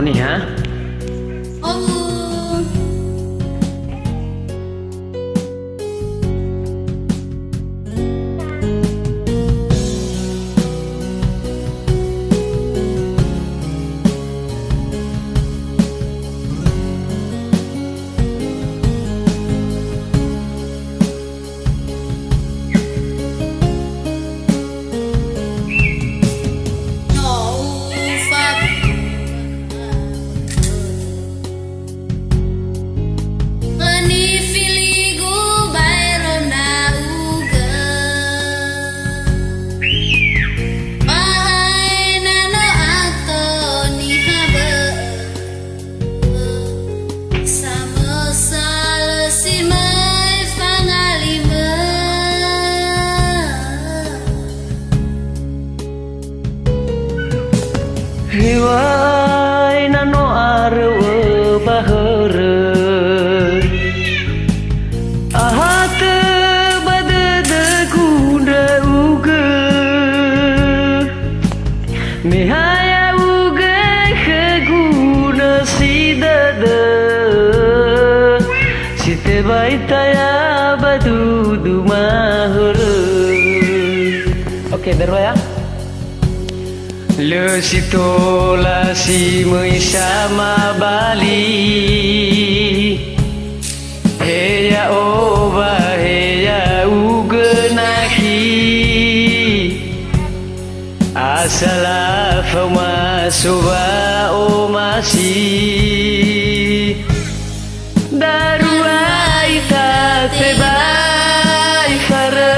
nih ha. Hiwai nano areu baheureuy aha teu badede guna ugeul mihaya ugeul keguna si dede si teu baitaya badudu maheureui. Oke, baru ya. Le sitola si mui sama Bali heya oba heya ugenahi asala fama soba o masi darua ita tebai fare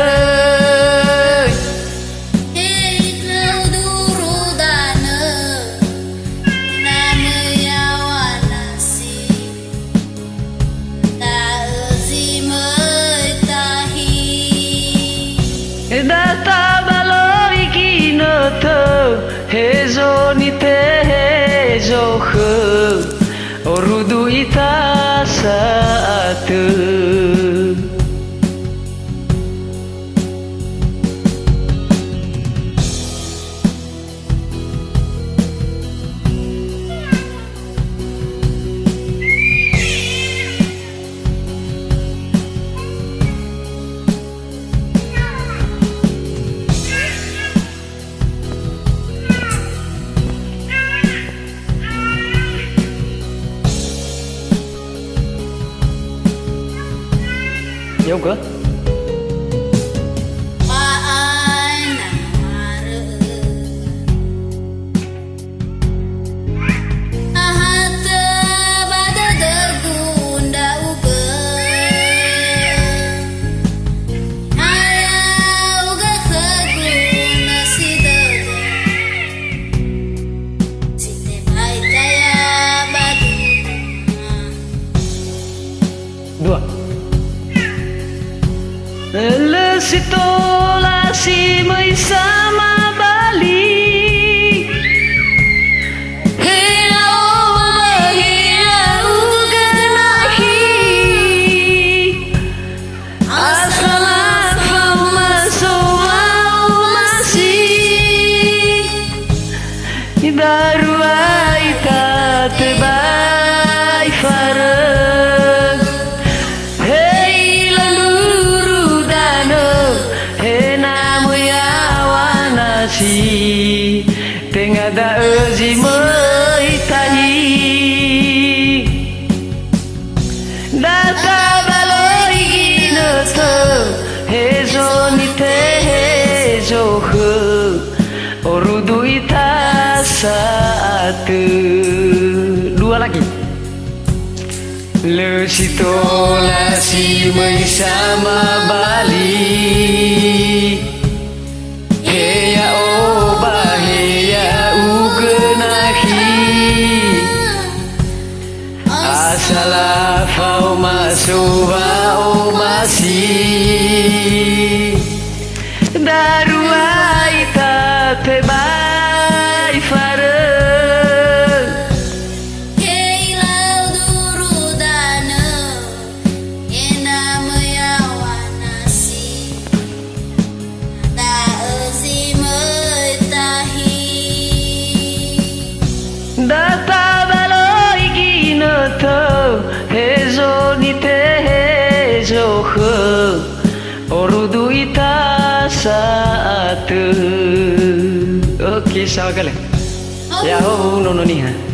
data baloi kinoto hezo ni te hezo khe orudu ita saatu. Yoga. Dua. Le sitola si mui sama Bali heya oba heya ugenahi asala fama soa masi darua ita tebai fare tengah da ezi meitahi data baloi ginoto hezo ni te hezo he orudu ita saatu. Dua lagi. Le sitola si mui sama Bali heya oba heya ugenahi asala fau masuba o masi darua ita tebai fare data kisah kali. Ya, oh, nono nih ha.